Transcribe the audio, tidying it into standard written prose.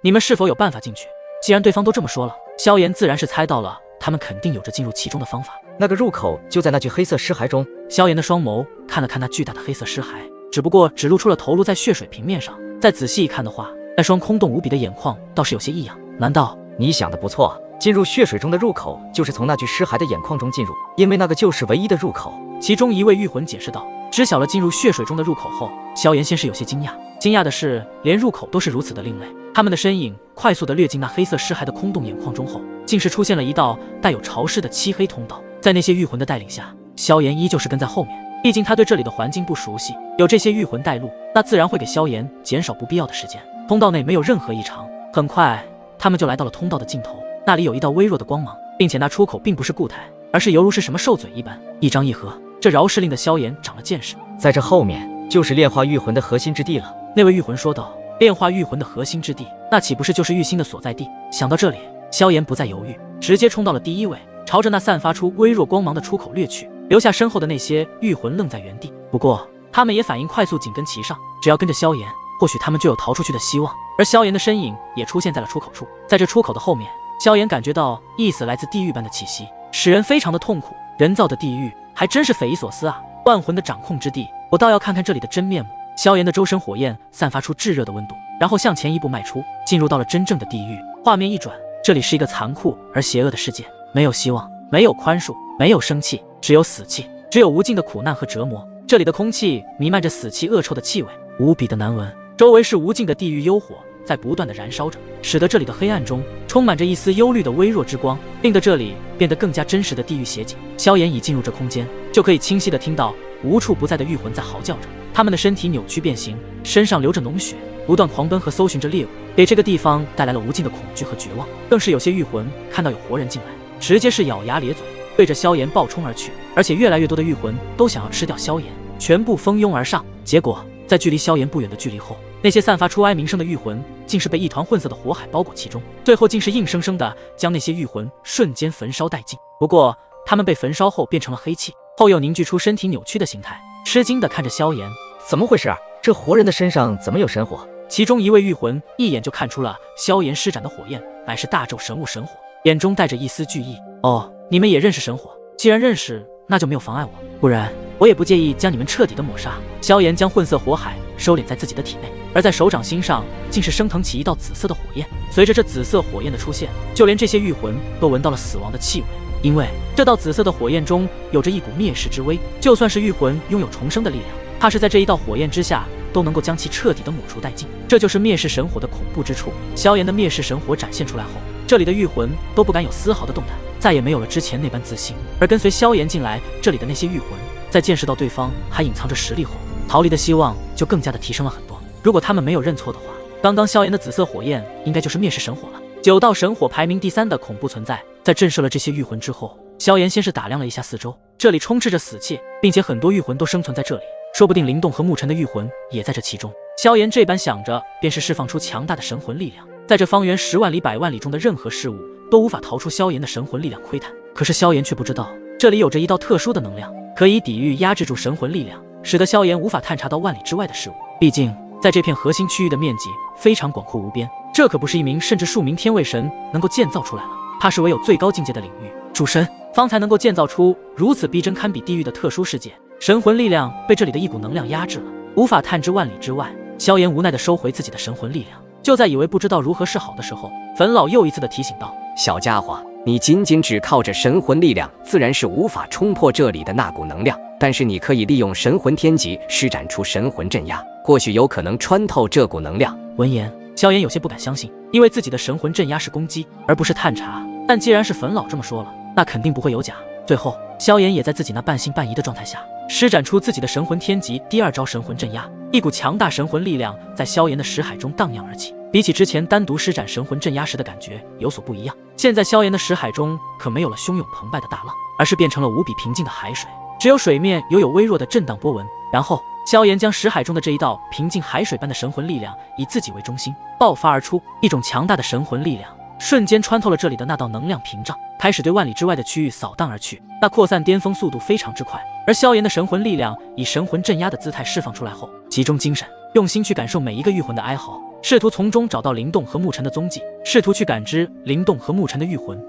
你们是否有办法进去？既然对方都这么说了，萧炎自然是猜到了他们肯定有着进入其中的方法。那个入口就在那具黑色尸骸中。萧炎的双眸看了看那巨大的黑色尸骸，只不过只露出了头颅在血水平面上。再仔细一看的话，那双空洞无比的眼眶倒是有些异样。难道你想的不错，进入血水中的入口就是从那具尸骸的眼眶中进入，因为那个就是唯一的入口。其中一位御魂解释道。知晓了进入血水中的入口后，萧炎先是有些惊讶。惊讶的是，连入口都是如此的另类。他们的身影快速地掠进那黑色尸骸的空洞眼眶中后，竟是出现了一道带有潮湿的漆黑通道。在那些御魂的带领下，萧炎依旧是跟在后面。毕竟他对这里的环境不熟悉，有这些御魂带路，那自然会给萧炎减少不必要的时间。通道内没有任何异常，很快他们就来到了通道的尽头。那里有一道微弱的光芒，并且那出口并不是固态，而是犹如是什么兽嘴一般，一张一合。这饶是令的萧炎长了见识。在这后面就是炼化御魂的核心之地了。那位御魂说道。炼化御魂的核心之地，那岂不是就是玉心的所在地？想到这里，萧炎不再犹豫，直接冲到了第一位，朝着那散发出微弱光芒的出口掠去，留下身后的那些御魂愣在原地。不过他们也反应快速，紧跟其上，只要跟着萧炎，或许他们就有逃出去的希望。而萧炎的身影也出现在了出口处，在这出口的后面，萧炎感觉到一丝来自地狱般的气息，使人非常的痛苦。人造的地狱还真是匪夷所思啊！万魂的掌控之地，我倒要看看这里的真面目。萧炎的周身火焰散发出炙热的温度，然后向前一步迈出，进入到了真正的地狱。画面一转，这里是一个残酷而邪恶的世界，没有希望，没有宽恕，没有生气，只有死气，只有无尽的苦难和折磨。这里的空气弥漫着死气恶臭的气味，无比的难闻。周围是无尽的地狱幽火在不断的燃烧着，使得这里的黑暗中充满着一丝忧虑的微弱之光，令得这里变得更加真实的地狱写景。萧炎已进入这空间，就可以清晰地听到无处不在的御魂在嚎叫着，他们的身体扭曲变形，身上流着脓血，不断狂奔和搜寻着猎物，给这个地方带来了无尽的恐惧和绝望。更是有些御魂看到有活人进来，直接是咬牙咧嘴，对着萧炎暴冲而去。而且越来越多的御魂都想要吃掉萧炎，全部蜂拥而上。结果在距离萧炎不远的距离后，那些散发出哀鸣声的御魂竟是被一团混色的火海包裹其中，最后竟是硬生生的将那些御魂瞬间焚烧殆尽。不过他们被焚烧后变成了黑气，后又凝聚出身体扭曲的形态，吃惊地看着萧炎。怎么回事？这活人的身上怎么有神火？其中一位御魂一眼就看出了萧炎施展的火焰乃是大纣神物神火，眼中带着一丝惧意。哦，你们也认识神火？既然认识，那就没有妨碍我，不然我也不介意将你们彻底的抹杀。萧炎将混色火海收敛在自己的体内，而在手掌心上竟是升腾起一道紫色的火焰。随着这紫色火焰的出现，就连这些御魂都闻到了死亡的气味，因为这道紫色的火焰中有着一股灭世之威，就算是御魂拥有重生的力量，怕是在这一道火焰之下都能够将其彻底的抹除殆尽。这就是灭世神火的恐怖之处。萧炎的灭世神火展现出来后，这里的御魂都不敢有丝毫的动弹，再也没有了之前那般自信。而跟随萧炎进来这里的那些御魂，在见识到对方还隐藏着实力后，逃离的希望就更加的提升了很多。如果他们没有认错的话，刚刚萧炎的紫色火焰应该就是灭世神火了。9道神火排名第3的恐怖存在。在震慑了这些御魂之后，萧炎先是打量了一下四周，这里充斥着死气，并且很多御魂都生存在这里，说不定灵动和沐尘的御魂也在这其中。萧炎这般想着，便是释放出强大的神魂力量，在这方圆10万里100万里中的任何事物都无法逃出萧炎的神魂力量窥探。可是萧炎却不知道，这里有着一道特殊的能量，可以抵御压制住神魂力量，使得萧炎无法探查到万里之外的事物。毕竟在这片核心区域的面积非常广阔无边，这可不是1名甚至数名天位神能够建造出来了，它是唯有最高境界的领域主神方才能够建造出如此逼真堪比地狱的特殊世界。神魂力量被这里的一股能量压制了，无法探知万里之外。萧炎无奈地收回自己的神魂力量，就在以为不知道如何是好的时候，冯老又一次地提醒道：小家伙，你仅仅只靠着神魂力量，自然是无法冲破这里的那股能量，但是你可以利用神魂天级施展出神魂镇压，或许有可能穿透这股能量。闻言，萧炎有些不敢相信，因为自己的神魂镇压是攻击而不是探查，但既然是冯老这么说了，那肯定不会有假。最后萧炎也在自己那半信半疑的状态下，施展出自己的神魂天级第2招神魂镇压，一股强大神魂力量在萧炎的识海中荡漾而起。比起之前单独施展神魂镇压时的感觉有所不一样，现在萧炎的识海中可没有了汹涌澎湃的大浪，而是变成了无比平静的海水，只有水面有微弱的震荡波纹。然后萧炎将识海中的这一道平静海水般的神魂力量以自己为中心爆发而出，一种强大的神魂力量瞬间穿透了这里的那道能量屏障，开始对万里之外的区域扫荡而去。那扩散巅峰速度非常之快，而萧炎的神魂力量以神魂镇压的姿态释放出来后，集中精神用心去感受每一个御魂的哀嚎，试图从中找到灵动和牧尘的踪迹，试图去感知灵动和牧尘的御魂。